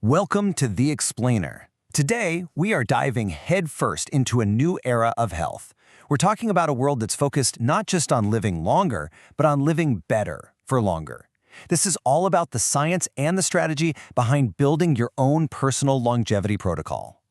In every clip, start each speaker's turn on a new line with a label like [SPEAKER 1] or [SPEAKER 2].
[SPEAKER 1] Welcome to The Explainer. Today, we are diving headfirst into a new era of health. We're talking about a world that's focused not just on living longer, but on living better for longer. This is all about the science and the strategy behind building your own personal longevity protocol.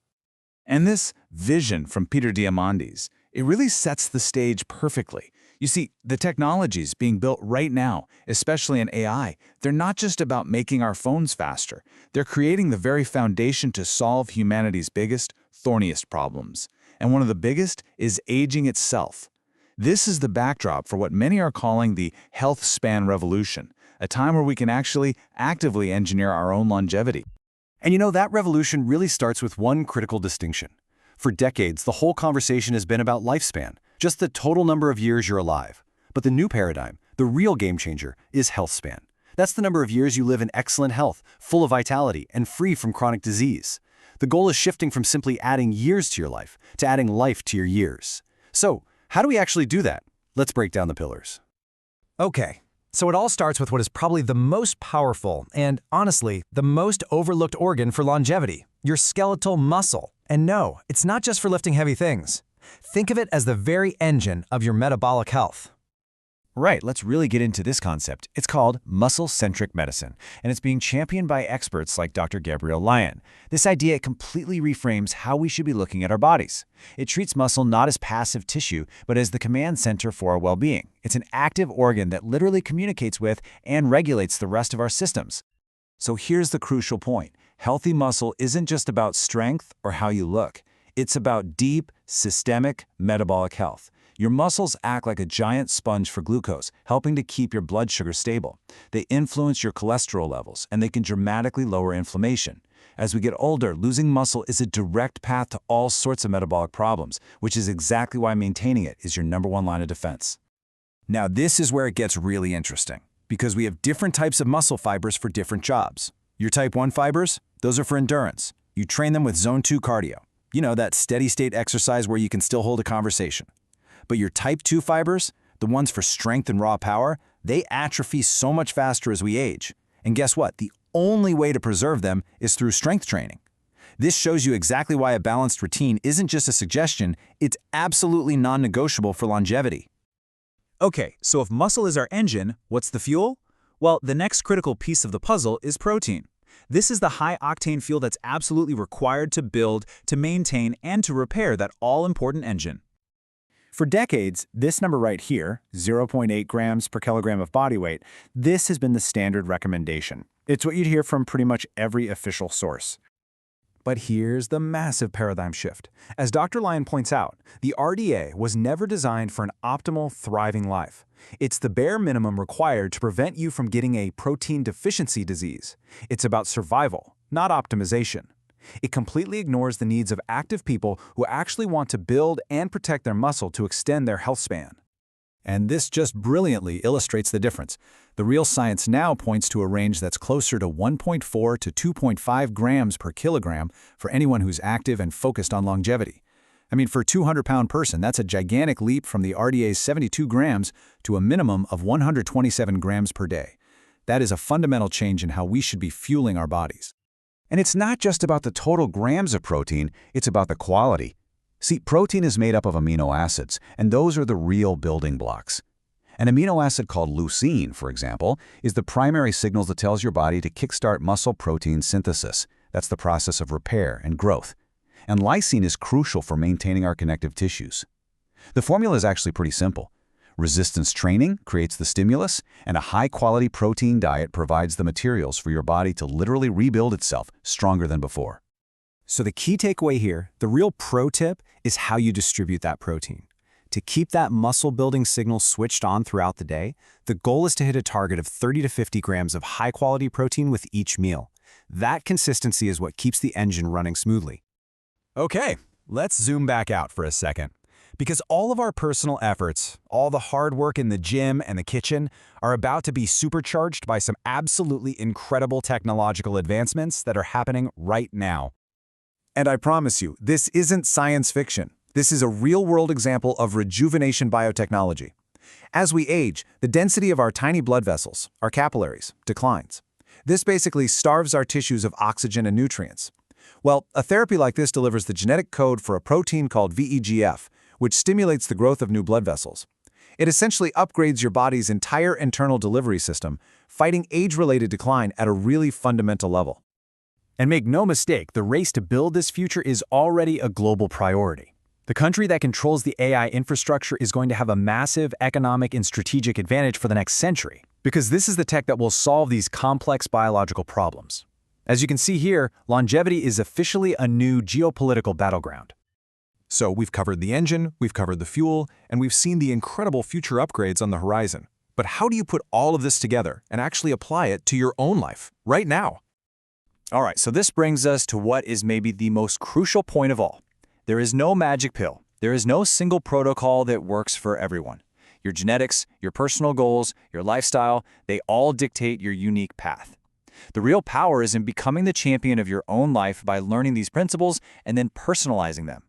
[SPEAKER 2] And this vision from Peter Diamandis, it really sets the stage perfectly. You see, the technologies being built right now, especially in AI, they're not just about making our phones faster. They're creating the very foundation to solve humanity's biggest, thorniest problems. And one of the biggest is aging itself. This is the backdrop for what many are calling the Healthspan revolution, a time where we can actually actively engineer our own longevity.
[SPEAKER 1] And that revolution really starts with one critical distinction. For decades, the whole conversation has been about lifespan, just the total number of years you're alive. But the new paradigm, the real game changer, is healthspan. That's the number of years you live in excellent health, full of vitality, and free from chronic disease. The goal is shifting from simply adding years to your life to adding life to your years. So, how do we actually do that? Let's break down the pillars.
[SPEAKER 3] Okay, so it all starts with what is probably the most powerful and, honestly, the most overlooked organ for longevity, your skeletal muscle. And no, it's not just for lifting heavy things. Think of it as the very engine of your metabolic health.
[SPEAKER 4] Right, let's really get into this concept. It's called muscle-centric medicine, and it's being championed by experts like Dr. Gabriel Lyon. This idea completely reframes how we should be looking at our bodies. It treats muscle not as passive tissue, but as the command center for our well-being. It's an active organ that literally communicates with and regulates the rest of our systems. So here's the crucial point. Healthy muscle isn't just about strength or how you look. It's about deep, systemic metabolic health. Your muscles act like a giant sponge for glucose, helping to keep your blood sugar stable. They influence your cholesterol levels, and they can dramatically lower inflammation. As we get older, losing muscle is a direct path to all sorts of metabolic problems, which is exactly why maintaining it is your #1 line of defense.
[SPEAKER 1] Now, this is where it gets really interesting, because we have different types of muscle fibers for different jobs. Your type 1 fibers, those are for endurance. You train them with zone 2 cardio. That steady-state exercise where you can still hold a conversation. But your type 2 fibers, the ones for strength and raw power, they atrophy so much faster as we age. And guess what? The only way to preserve them is through strength training. This shows you exactly why a balanced routine isn't just a suggestion, it's absolutely non-negotiable for longevity.
[SPEAKER 5] Okay, so if muscle is our engine, what's the fuel? Well, the next critical piece of the puzzle is protein. This is the high-octane fuel that's absolutely required to build, to maintain, and to repair that all-important engine.
[SPEAKER 6] For decades, this number right here, 0.8 grams per kilogram of body weight, this has been the standard recommendation. It's what you'd hear from pretty much every official source.
[SPEAKER 3] But here's the massive paradigm shift. As Dr. Lyon points out, the RDA was never designed for an optimal, thriving life. It's the bare minimum required to prevent you from getting a protein deficiency disease. It's about survival, not optimization. It completely ignores the needs of active people who actually want to build and protect their muscle to extend their health span.
[SPEAKER 1] And this just brilliantly illustrates the difference. The real science now points to a range that's closer to 1.4 to 2.5 grams per kilogram for anyone who's active and focused on longevity. For a 200-pound person, that's a gigantic leap from the RDA's 72 grams to a minimum of 127 grams per day. That is a fundamental change in how we should be fueling our bodies.
[SPEAKER 4] And it's not just about the total grams of protein, it's about the quality. See, protein is made up of amino acids, and those are the real building blocks. An amino acid called leucine, for example, is the primary signal that tells your body to kickstart muscle protein synthesis. That's the process of repair and growth. And lysine is crucial for maintaining our connective tissues. The formula is actually pretty simple. Resistance training creates the stimulus, and a high-quality protein diet provides the materials for your body to literally rebuild itself stronger than before.
[SPEAKER 3] So the key takeaway here, the real pro tip, is how you distribute that protein. To keep that muscle-building signal switched on throughout the day, the goal is to hit a target of 30 to 50 grams of high-quality protein with each meal. That consistency is what keeps the engine running smoothly. Okay, let's zoom back out for a second. Because all of our personal efforts, all the hard work in the gym and the kitchen, are about to be supercharged by some absolutely incredible technological advancements that are happening right now.
[SPEAKER 1] And I promise you, this isn't science fiction. This is a real-world example of rejuvenation biotechnology. As we age, the density of our tiny blood vessels, our capillaries, declines. This basically starves our tissues of oxygen and nutrients. Well, a therapy like this delivers the genetic code for a protein called VEGF, which stimulates the growth of new blood vessels. It essentially upgrades your body's entire internal delivery system, fighting age-related decline at a really fundamental level.
[SPEAKER 3] And make no mistake, the race to build this future is already a global priority. The country that controls the AI infrastructure is going to have a massive economic and strategic advantage for the next century, because this is the tech that will solve these complex biological problems. As you can see here, longevity is officially a new geopolitical battleground.
[SPEAKER 1] So we've covered the engine, we've covered the fuel, and we've seen the incredible future upgrades on the horizon. But how do you put all of this together and actually apply it to your own life, right now?
[SPEAKER 3] All right, so this brings us to what is maybe the most crucial point of all. There is no magic pill. There is no single protocol that works for everyone. Your genetics, your personal goals, your lifestyle, they all dictate your unique path. The real power is in becoming the champion of your own life by learning these principles and then personalizing them.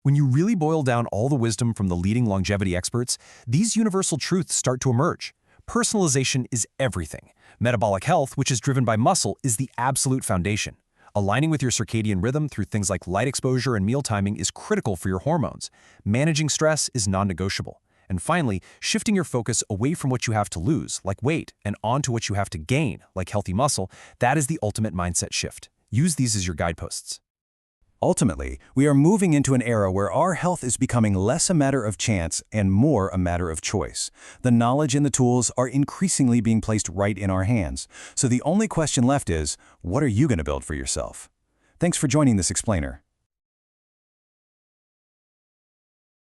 [SPEAKER 1] When you really boil down all the wisdom from the leading longevity experts, these universal truths start to emerge. Personalization is everything. Metabolic health, which is driven by muscle, is the absolute foundation. Aligning with your circadian rhythm through things like light exposure and meal timing is critical for your hormones. Managing stress is non-negotiable. And finally, shifting your focus away from what you have to lose, like weight, and onto what you have to gain, like healthy muscle, that is the ultimate mindset shift. Use these as your guideposts. Ultimately, we are moving into an era where our health is becoming less a matter of chance and more a matter of choice. The knowledge and the tools are increasingly being placed right in our hands. So the only question left is, what are you going to build for yourself? Thanks for joining this explainer.